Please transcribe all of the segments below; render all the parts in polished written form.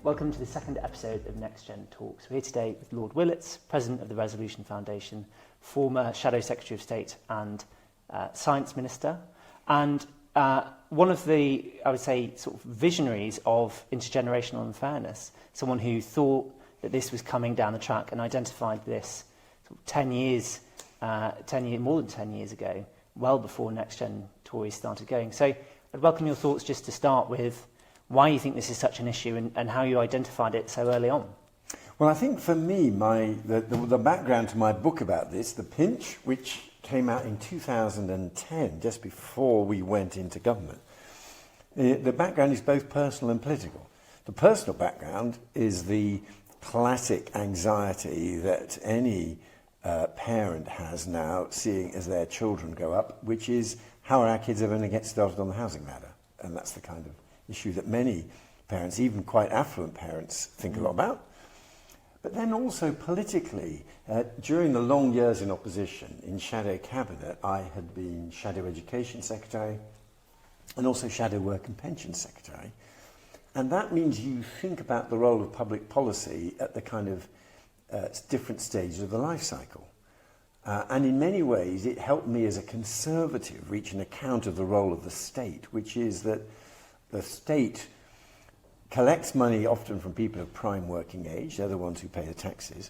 Welcome to the second episode of Next Gen Talks. We're here today with Lord Willetts, President of the Resolution Foundation, former Shadow Secretary of State and Science Minister, and one of the, I would say, sort of visionaries of intergenerational unfairness, someone who thought that this was coming down the track and identified this sort of more than 10 years ago, well before Next Gen Tories started going. So I'd welcome your thoughts just to start with why you think this is such an issue and how you identified it so early on. Well, I think for me, the background to my book about this, The Pinch, which came out in 2010, just before we went into government, the background is both personal and political. The personal background is the classic anxiety that any parent has now, seeing as their children grow up, which is, how are our kids ever going to get started on the housing ladder? And that's the kind of issue that many parents, even quite affluent parents, think a lot about. But then also politically, during the long years in opposition, in Shadow Cabinet, I had been Shadow Education Secretary and also Shadow Work and Pension Secretary. And that means you think about the role of public policy at the kind of different stages of the life cycle. And in many ways, it helped me as a Conservative reach an account of the role of the state, which is that the state collects money often from people of prime working age, they're the ones who pay the taxes,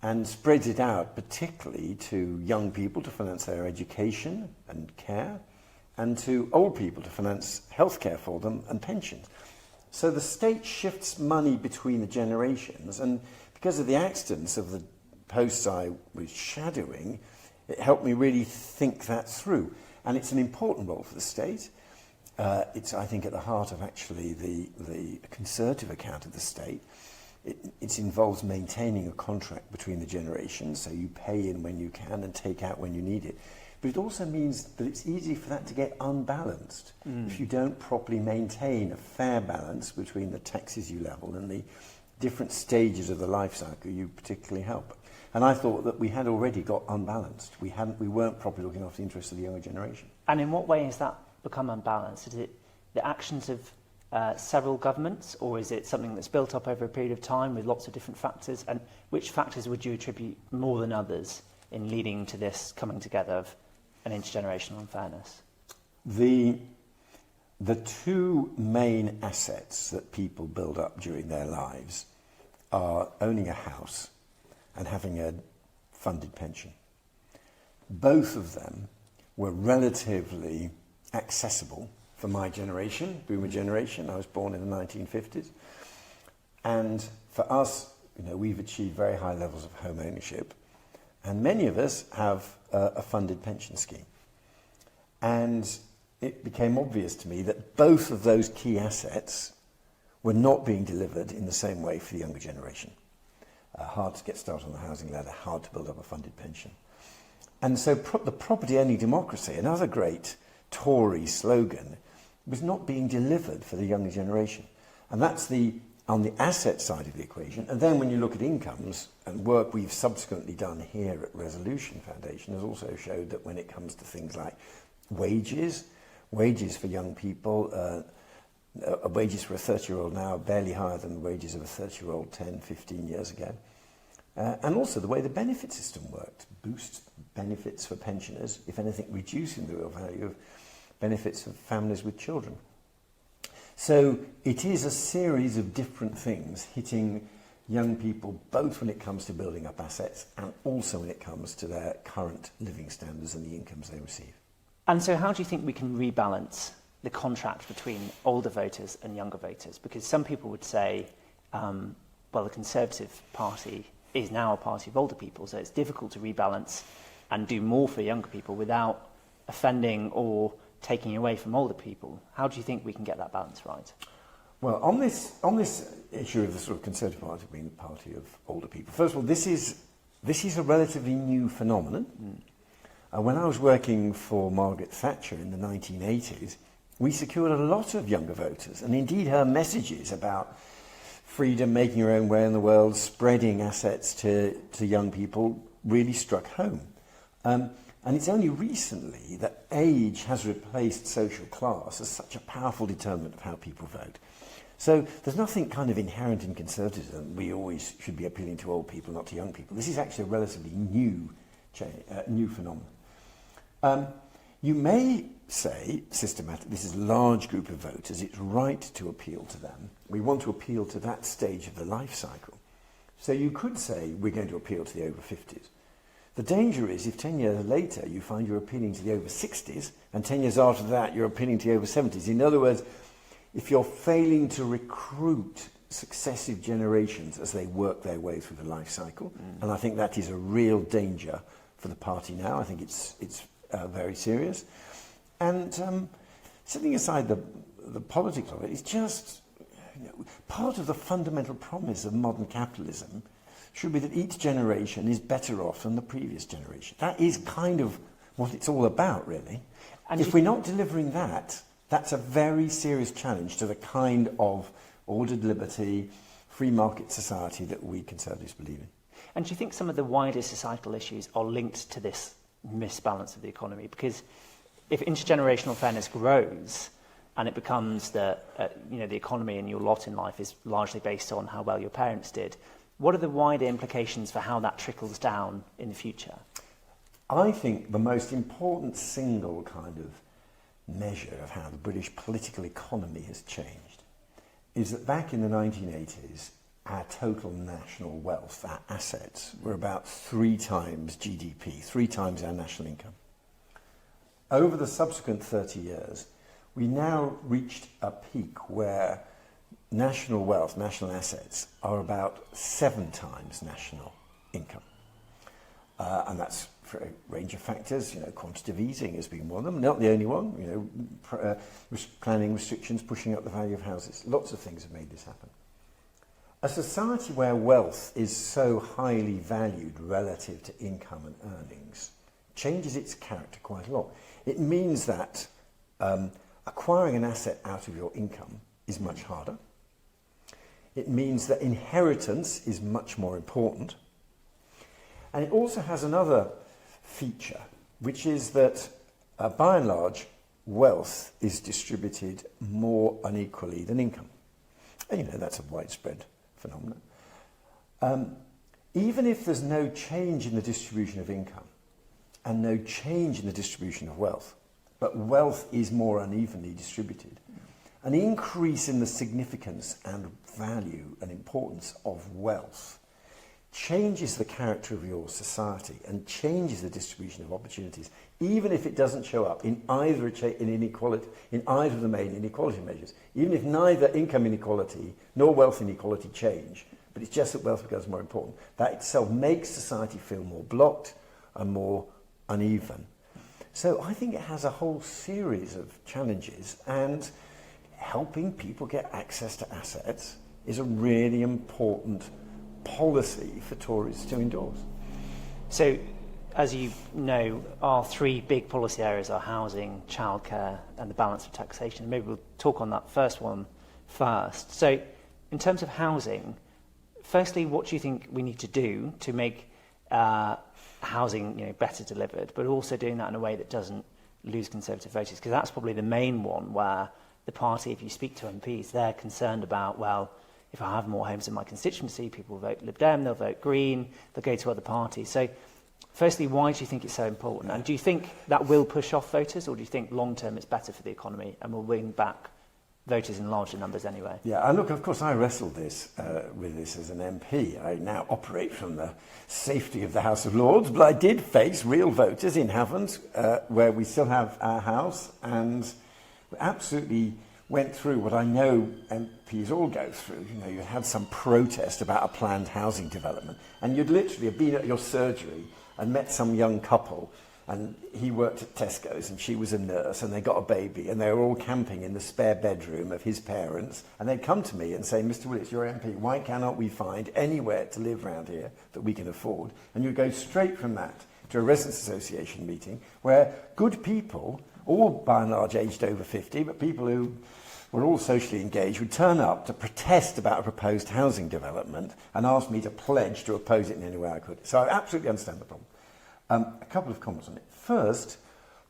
and spreads it out particularly to young people to finance their education and care, and to old people to finance healthcare for them and pensions. So the state shifts money between the generations, and because of the accidents of the posts I was shadowing, it helped me really think that through. And it's an important role for the state. It's, I think, at the heart of actually the Conservative account of the state. It involves maintaining a contract between the generations, so you pay in when you can and take out when you need it. But it also means that it's easy for that to get unbalanced if you don't properly maintain a fair balance between the taxes you level and the different stages of the life cycle you particularly help. And I thought that we had already got unbalanced. We weren't properly looking after the interests of the younger generation. And in what way has that become unbalanced? Is it the actions of several governments, or is it something that's built up over a period of time with lots of different factors? And which factors would you attribute more than others in leading to this coming together of an intergenerational unfairness? The two main assets that people build up during their lives are owning a house and having a funded pension. Both of them were relatively accessible for my generation, boomer generation. I was born in the 1950s. And for us, we've achieved very high levels of home ownership. And many of us have a funded pension scheme. And it became obvious to me that both of those key assets were not being delivered in the same way for the younger generation. Hard to get started on the housing ladder, hard to build up a funded pension. And so the property-owning democracy, another great Tory slogan, was not being delivered for the younger generation. And that's on the asset side of the equation. And then when you look at incomes, and work we've subsequently done here at Resolution Foundation has also showed that when it comes to things like wages for young people, wages for a 30-year-old now are barely higher than the wages of a 30-year-old 10, 15 years ago. And also the way the benefit system worked, boost benefits for pensioners, if anything reducing the real value of benefits of families with children. So it is a series of different things hitting young people, both when it comes to building up assets and also when it comes to their current living standards and the incomes they receive. And so how do you think we can rebalance the contract between older voters and younger voters? Because some people would say, the Conservative Party is now a party of older people, so it's difficult to rebalance and do more for younger people without offending or taking away from older people. How do you think we can get that balance right? Well, on this issue of the sort of Conservative Party being the party of older people, first of all, this is a relatively new phenomenon. When I was working for Margaret Thatcher in the 1980s, we secured a lot of younger voters, and indeed her messages about freedom, making your own way in the world, spreading assets to young people really struck home. And it's only recently that age has replaced social class as such a powerful determinant of how people vote. So there's nothing kind of inherent in conservatism. We always should be appealing to old people, not to young people. This is actually a relatively new phenomenon. You may say, systematically, this is a large group of voters, it's right to appeal to them. We want to appeal to that stage of the life cycle. So you could say we're going to appeal to the over 50s. The danger is if 10 years later you find you're appealing to the over 60s, and 10 years after that you're appealing to the over 70s. In other words, if you're failing to recruit successive generations as they work their way through the life cycle, and I think that is a real danger for the party now. I think it's very serious. And setting aside the politics of it, it's just part of the fundamental promise of modern capitalism should be that each generation is better off than the previous generation. That is kind of what it's all about, really. And if we're not delivering that, that's a very serious challenge to the kind of ordered liberty, free market society that we conservatives believe in. And do you think some of the wider societal issues are linked to this misbalance of the economy? Because if intergenerational fairness grows and it becomes that the economy and your lot in life is largely based on how well your parents did, what are the wider implications for how that trickles down in the future? I think the most important single kind of measure of how the British political economy has changed is that back in the 1980s, our total national wealth, our assets, were about 3 times GDP, 3 times our national income. Over the subsequent 30 years, we now reached a peak where national wealth, national assets, are about 7 times national income. And that's for a range of factors. Quantitative easing has been one of them, not the only one. Planning restrictions pushing up the value of houses. Lots of things have made this happen. A society where wealth is so highly valued relative to income and earnings changes its character quite a lot. It means that acquiring an asset out of your income is much harder. It means that inheritance is much more important. And it also has another feature, which is that, by and large, wealth is distributed more unequally than income. And, that's a widespread phenomenon. Even if there's no change in the distribution of income and no change in the distribution of wealth, but wealth is more unevenly distributed, an increase in the significance and value and importance of wealth changes the character of your society and changes the distribution of opportunities, even if it doesn't show up in either inequality, in either of the main inequality measures. Even if neither income inequality nor wealth inequality change, but it's just that wealth becomes more important. That itself makes society feel more blocked and more uneven. So I think it has a whole series of challenges, and helping people get access to assets is a really important policy for Tories to endorse. So, as you know, our 3 big policy areas are housing, childcare, and the balance of taxation. Maybe we'll talk on that first one first. So, in terms of housing, firstly, what do you think we need to do to make housing, better delivered, but also doing that in a way that doesn't lose Conservative voters? Because that's probably the main one where the party, if you speak to MPs, they're concerned about, well, if I have more homes in my constituency, people will vote Lib Dem, they'll vote Green, they'll go to other parties. So, firstly, why do you think it's so important? And do you think that will push off voters, or do you think long-term it's better for the economy and will win back voters in larger numbers anyway? Yeah, and look, of course, I wrestled with this as an MP. I now operate from the safety of the House of Lords, but I did face real voters in Havant, where we still have our house, and absolutely went through what I know MPs all go through. You had some protest about a planned housing development, and you'd literally have been at your surgery and met some young couple, and he worked at Tesco's and she was a nurse, and they got a baby, and they were all camping in the spare bedroom of his parents, and they'd come to me and say, Mr. Willetts, you're MP, why cannot we find anywhere to live around here that we can afford? And you'd go straight from that to a residents' association meeting where good people, all by and large aged over 50, but people who were all socially engaged, would turn up to protest about a proposed housing development and ask me to pledge to oppose it in any way I could. So I absolutely understand the problem. A couple of comments on it. First,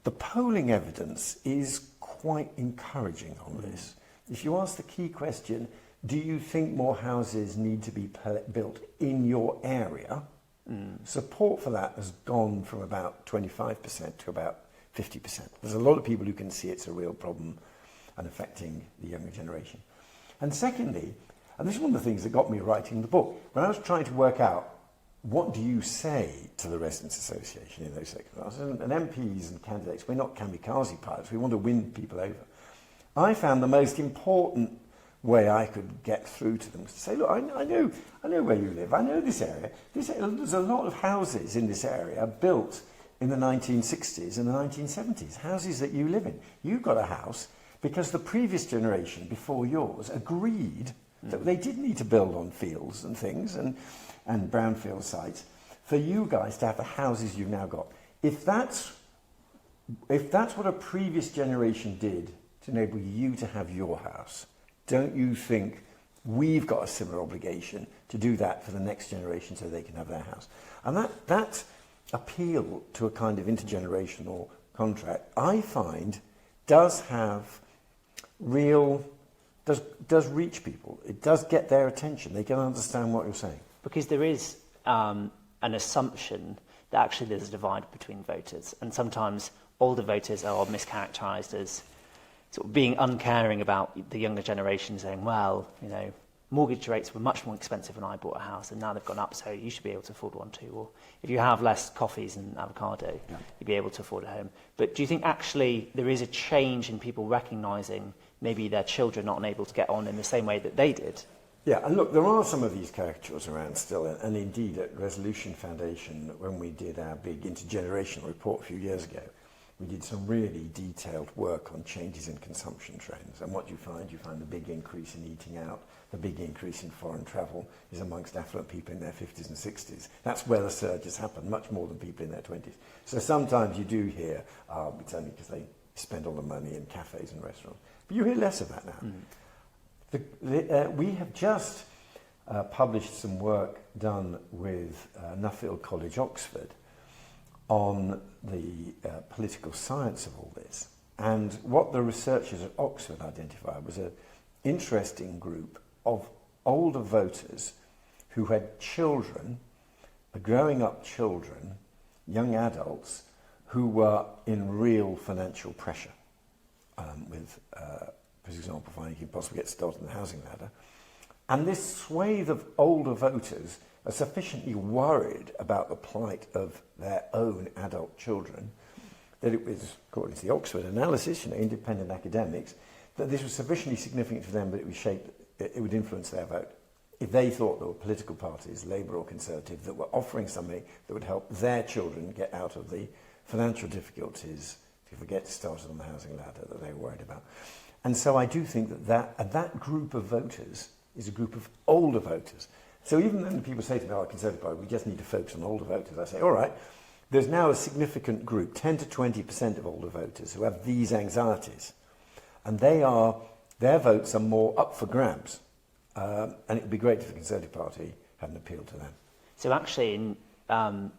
the polling evidence is quite encouraging on this. If you ask the key question, do you think more houses need to be built in your area? Support for that has gone from about 25% to about 50%. There's a lot of people who can see it's a real problem and affecting the younger generation. And secondly, and this is one of the things that got me writing the book, when I was trying to work out what do you say to the Residents' Association in those circumstances, and MPs and candidates, we're not kamikaze pilots, we want to win people over. I found the most important way I could get through to them to say, look, I know where you live, I know this area. There's a lot of houses in this area built in the 1960s and the 1970s, houses that you live in. You've got a house because the previous generation before yours agreed that they did need to build on fields and things and brownfield sites for you guys to have the houses you've now got. If that's what a previous generation did to enable you to have your house, don't you think we've got a similar obligation to do that for the next generation so they can have their house? And that appeal to a kind of intergenerational contract, I find, does have does reach people. It does get their attention. They can understand what you're saying. Because there is an assumption that actually there's a divide between voters, and sometimes older voters are mischaracterised as sort of being uncaring about the younger generation, saying, well, you know, mortgage rates were much more expensive when I bought a house and now they've gone up, so you should be able to afford one too. Or if you have less coffees and avocado, you'd be able to afford a home. But do you think actually there is a change in people recognising maybe their children not able to get on in the same way that they did? Yeah, and look, there are some of these caricatures around still, and indeed at Resolution Foundation, when we did our big intergenerational report a few years ago, we did some really detailed work on changes in consumption trends. And what you find the big increase in eating out, the big increase in foreign travel is amongst affluent people in their 50s and 60s. That's where the surge has happened, much more than people in their 20s. So sometimes you do hear, it's only because they spend all the money in cafes and restaurants. But you hear less of that now. We have just published some work done with Nuffield College, Oxford, on the political science of all this. And what the researchers at Oxford identified was an interesting group of older voters who had children, growing up children, young adults, who were in real financial pressure with, for example, finding it impossible to get started on the housing ladder. And this swathe of older voters are sufficiently worried about the plight of their own adult children that it was, according to the Oxford analysis, independent academics, that this was sufficiently significant for them that it would influence their vote. If they thought there were political parties, Labour or Conservative, that were offering something that would help their children get out of the financial difficulties to get started on the housing ladder that they were worried about. And so I do think that group of voters is a group of older voters. So even when people say to me, Conservative Party, we just need to focus on older voters, I say, all right, there's now a significant group, 10 to 20% of older voters who have these anxieties. And their votes are more up for grabs. And it would be great if the Conservative Party had an appeal to them. So actually, in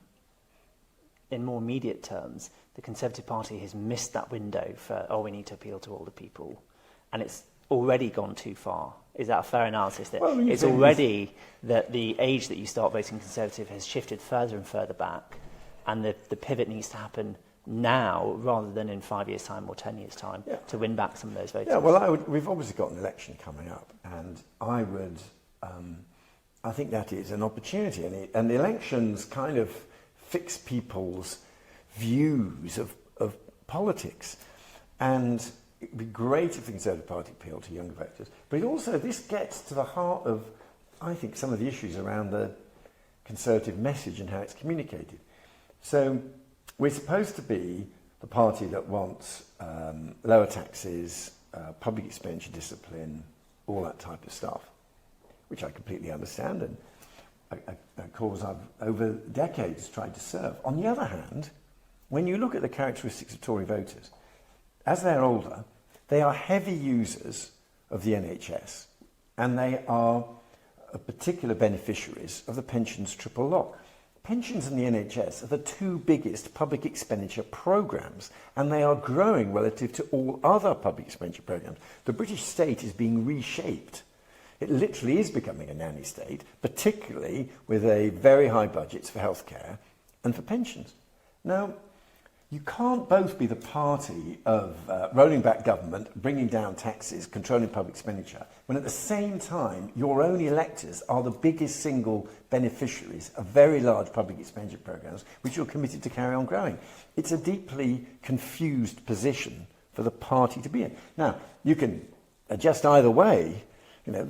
more immediate terms, the Conservative Party has missed that window for, we need to appeal to older people. And it's already gone too far. Is that a fair analysis? That it's already that the age that you start voting Conservative has shifted further and further back, and the pivot needs to happen now rather than in 5 years' time or 10 years' time to win back some of those voters. Yeah, well, we've obviously got an election coming up, and I think that is an opportunity, and the elections kind of fix people's views of politics, and it would be great if the Conservative Party appealed to younger voters. But this gets to the heart of, I think, some of the issues around the Conservative message and how it's communicated. So we're supposed to be the party that wants lower taxes, public expenditure discipline, all that type of stuff, which I completely understand, and a cause I've over decades tried to serve. On the other hand, when you look at the characteristics of Tory voters, as they're older, they are heavy users of the NHS, and they are particular beneficiaries of the pensions triple lock. Pensions and the NHS are the two biggest public expenditure programmes, and they are growing relative to all other public expenditure programmes. The British state is being reshaped It literally is becoming a nanny state, particularly with a very high budgets for healthcare and for pensions. Now, you can't both be the party of rolling back government, bringing down taxes, controlling public expenditure, when at the same time your own electors are the biggest single beneficiaries of very large public expenditure programs which you're committed to carry on growing. It's a deeply confused position for the party to be in. Now, you can adjust either way. You know,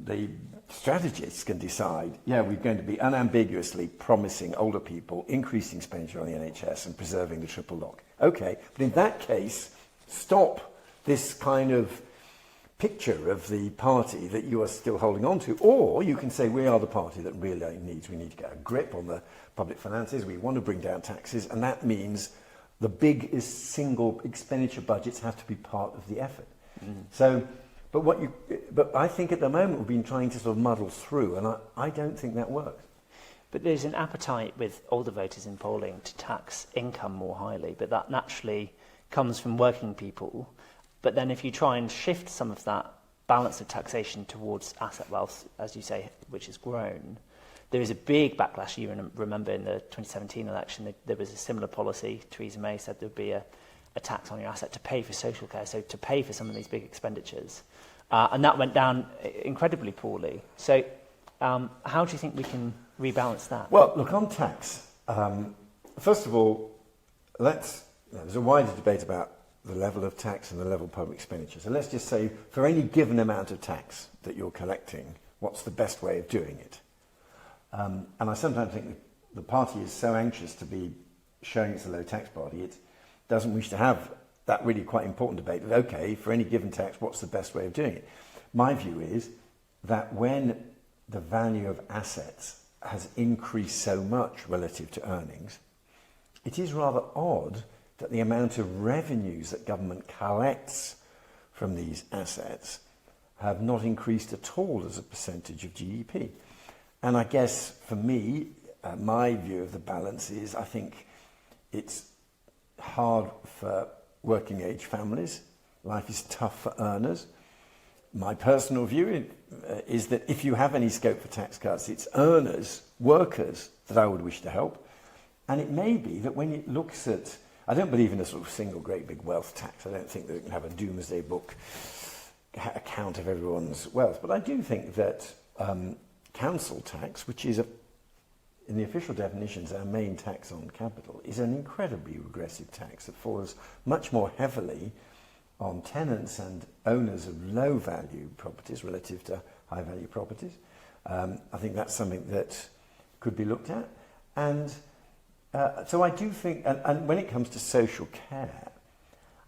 the strategists can decide, yeah, we're going to be unambiguously promising older people increasing expenditure on the NHS and preserving the triple lock. Okay, but in that case, stop this kind of picture of the party that you are still holding on to, or you can say we are the party that really we need to get a grip on the public finances, we want to bring down taxes, and that means the biggest single expenditure budgets have to be part of the effort. So, but I think at the moment we've been trying to sort of muddle through, and I don't think that works. But there's an appetite with older voters in polling to tax income more highly, but that naturally comes from working people. But then if you try and shift some of that balance of taxation towards asset wealth, as you say, which has grown, there is a big backlash. You remember in the 2017 election, there was a similar policy. Theresa May said there would be a tax on your asset to pay for social care, so to pay for some of these big expenditures. And that went down incredibly poorly. So how do you think we can rebalance that? Well, look, on tax, first of all, there's a wider debate about the level of tax and the level of public expenditure. So let's just say for any given amount of tax that you're collecting, what's the best way of doing it? And I sometimes think the party is so anxious to be showing it's a low tax party, it doesn't wish to have that really quite important debate of, okay, for any given tax, what's the best way of doing it? My view is that when the value of assets has increased so much relative to earnings, it is rather odd that the amount of revenues that government collects from these assets have not increased at all as a percentage of GDP. And I guess for me, my view of the balance is I think it's hard for working age families. Life is tough for earners. My personal view is that if you have any scope for tax cuts, it's earners, workers that I would wish to help. And it may be that when it looks at, I don't believe in a sort of single great big wealth tax. I don't think that we can have a doomsday book account of everyone's wealth. But I do think that council tax, which is in the official definitions, our main tax on capital, is an incredibly regressive tax that falls much more heavily on tenants and owners of low-value properties relative to high-value properties. I think that's something that could be looked at. And so I do think, and when it comes to social care,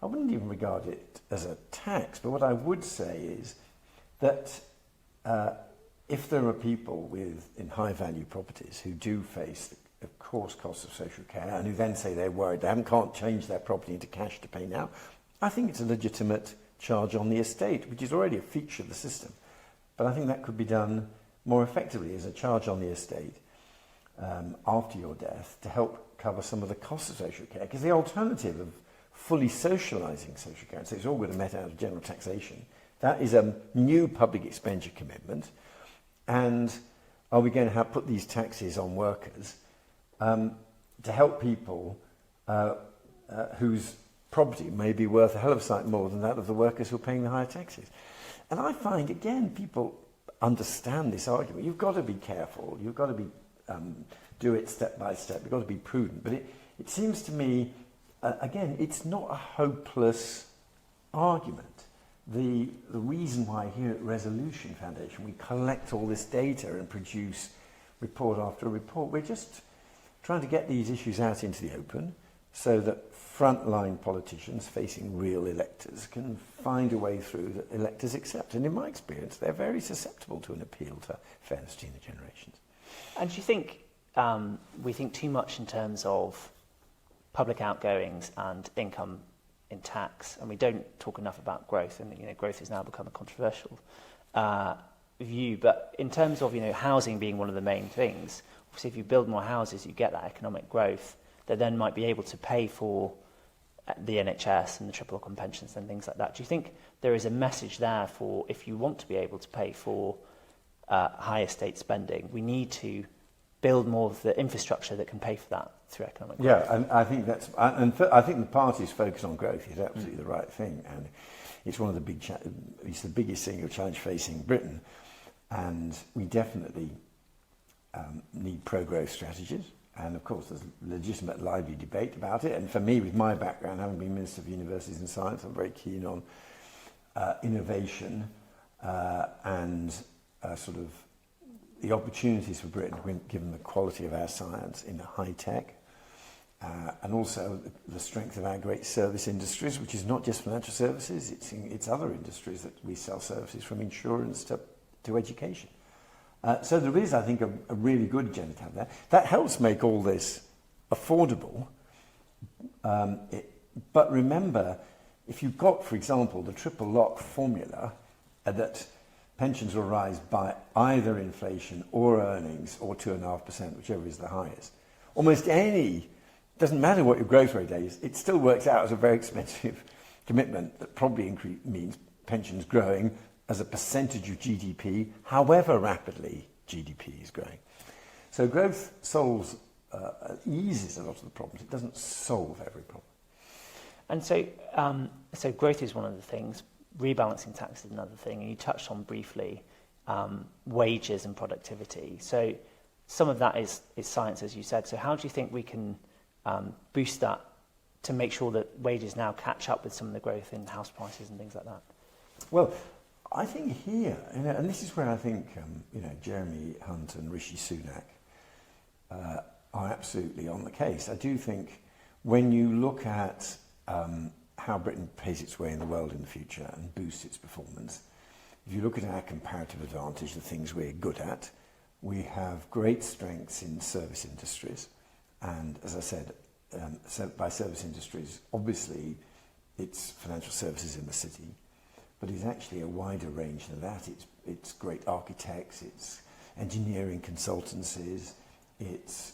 I wouldn't even regard it as a tax, but what I would say is that if there are people in high-value properties who do face the course costs of social care and who then say they're worried they can't change their property into cash to pay now, I think it's a legitimate charge on the estate, which is already a feature of the system. But I think that could be done more effectively as a charge on the estate after your death to help cover some of the costs of social care. Because the alternative of fully socialising social care, and so it's all going to met out of general taxation, that is a new public expenditure commitment. And are we going to put these taxes on workers to help people whose property may be worth a hell of a sight more than that of the workers who are paying the higher taxes? And I find, again, people understand this argument. You've got to be careful. You've got to be do it step by step. You've got to be prudent. But it seems to me, again, it's not a hopeless argument. The reason why here at Resolution Foundation we collect all this data and produce report after report, we're just trying to get these issues out into the open so that frontline politicians facing real electors can find a way through that electors accept. And in my experience, they're very susceptible to an appeal to fairness between the generations. And do you think we think too much in terms of public outgoings and income in tax, and we don't talk enough about growth, and growth has now become a controversial view, but in terms of housing being one of the main things, obviously if you build more houses you get that economic growth that then might be able to pay for the NHS and the triple lock pensions and things like that. Do you think there is a message there for if you want to be able to pay for higher state spending. We need to build more of the infrastructure that can pay for that through economic growth. Yeah, and I think I think the party's focus on growth is absolutely the right thing, and it's one of the it's the biggest single challenge facing Britain, and we definitely need pro-growth strategies. And of course, there's legitimate, lively debate about it. And for me, with my background, having been Minister for Universities and Science, I'm very keen on innovation and sort of the opportunities for Britain, given the quality of our science in high tech, and also the strength of our great service industries, which is not just financial services, it's other industries that we sell services from insurance to education. So there is, I think, a really good agenda to have there. That helps make all this affordable. But remember, if you've got, for example, the triple lock formula that pensions will rise by either inflation or earnings or 2.5%, whichever is the highest. Almost any, doesn't matter what your growth rate is, it still works out as a very expensive commitment that probably means pensions growing as a percentage of GDP, however rapidly GDP is growing. So growth eases a lot of the problems. It doesn't solve every problem. And so growth is one of the things. Rebalancing tax is another thing, and you touched on briefly wages and productivity. So some of that is science, as you said. So how do you think we can boost that to make sure that wages now catch up with some of the growth in house prices and things like that? Well, I think here, and this is where I think Jeremy Hunt and Rishi Sunak are absolutely on the case. I do think when you look at how Britain pays its way in the world in the future and boosts its performance, if you look at our comparative advantage, the things we're good at, we have great strengths in service industries. And as I said, by service industries, obviously it's financial services in the city, but it's actually a wider range than that. It's great architects, it's engineering consultancies, it's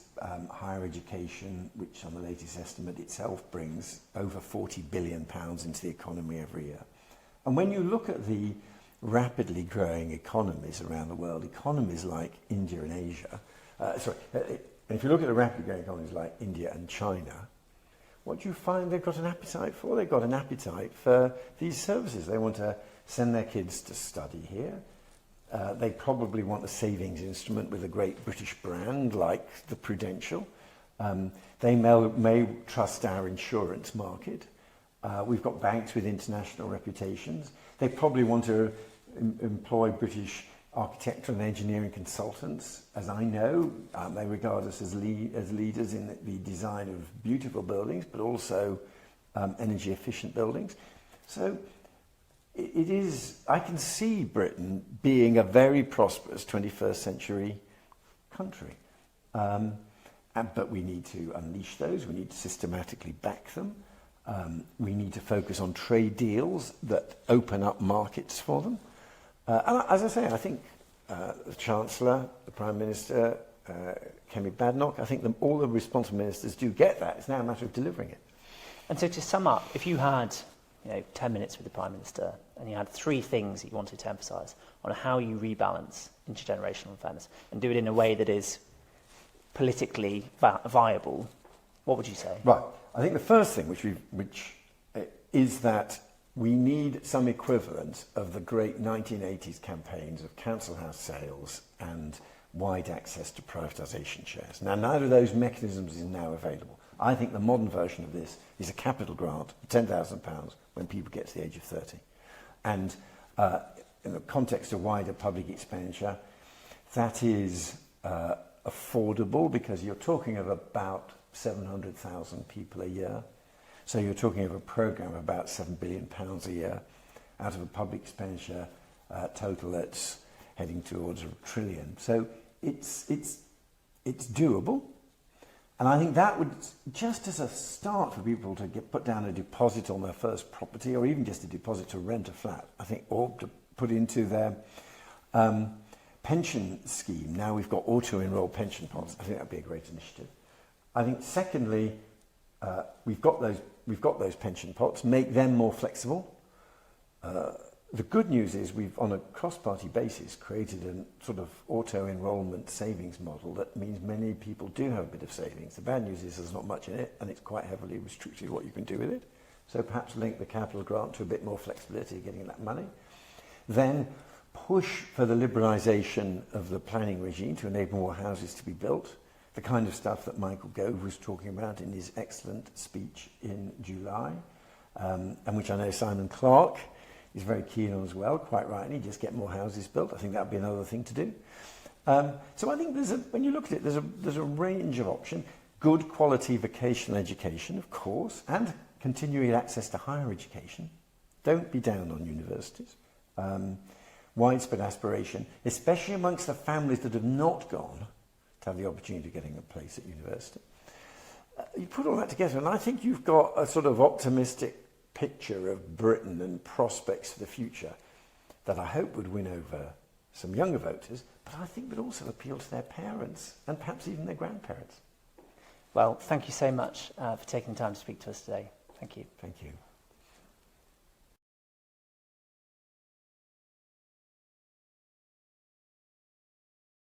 higher education, which on the latest estimate itself brings over £40 billion into the economy every year. And when you look at the rapidly growing economies around the world, economies like India and Asia, if you look at the rapidly growing economies like India and China, what do you find they've got an appetite for? They've got an appetite for these services. They want to send their kids to study here. They probably want a savings instrument with a great British brand like the Prudential. They may trust our insurance market. We've got banks with international reputations. They probably want to employ British architectural and engineering consultants. As I know, they regard us as leaders in the design of beautiful buildings, but also energy efficient buildings. So it is, I can see Britain being a very prosperous 21st century country. But we need to unleash those, we need to systematically back them. We need to focus on trade deals that open up markets for them. And as I say, I think the Chancellor, the Prime Minister, Kemi Badenoch, I think all the responsible ministers do get that. It's now a matter of delivering it. And so to sum up, if you had 10 minutes with the Prime Minister and you had 3 things that you wanted to emphasise on how you rebalance intergenerational unfairness and do it in a way that is politically viable, what would you say? Right. I think the first thing, which is that we need some equivalent of the great 1980s campaigns of council house sales and wide access to privatisation shares. Now, neither of those mechanisms is now available. I think the modern version of this is a capital grant of £10,000 when people get to the age of 30. And in the context of wider public expenditure, that is affordable because you're talking of about 700,000 people a year. So you're talking of a programme of about £7 billion a year out of a public expenditure total that's heading towards £1 trillion. So it's doable. And I think that would, just as a start for people to put down a deposit on their first property, or even just a deposit to rent a flat, I think, or to put into their pension scheme. Now we've got auto-enroll pension pots. I think that'd be a great initiative. I think, secondly, we've got those pension pots. Make them more flexible. The good news is we've, on a cross-party basis, created a sort of auto-enrolment savings model that means many people do have a bit of savings. The bad news is there's not much in it, and it's quite heavily restricted what you can do with it. So perhaps link the capital grant to a bit more flexibility getting that money. Then push for the liberalisation of the planning regime to enable more houses to be built, the kind of stuff that Michael Gove was talking about in his excellent speech in July, and which I know Simon Clarke is very keen on as well, quite rightly, just get more houses built. I think that would be another thing to do. So I think when you look at it, there's a range of options. Good quality vocational education, of course, and continuing access to higher education. Don't be down on universities. Widespread aspiration, especially amongst the families that have not gone to have the opportunity of getting a place at university. You put all that together, and I think you've got a sort of optimistic picture of Britain and prospects for the future that I hope would win over some younger voters, but I think would also appeal to their parents and perhaps even their grandparents. Well, thank you so much for taking the time to speak to us today. Thank you. Thank you.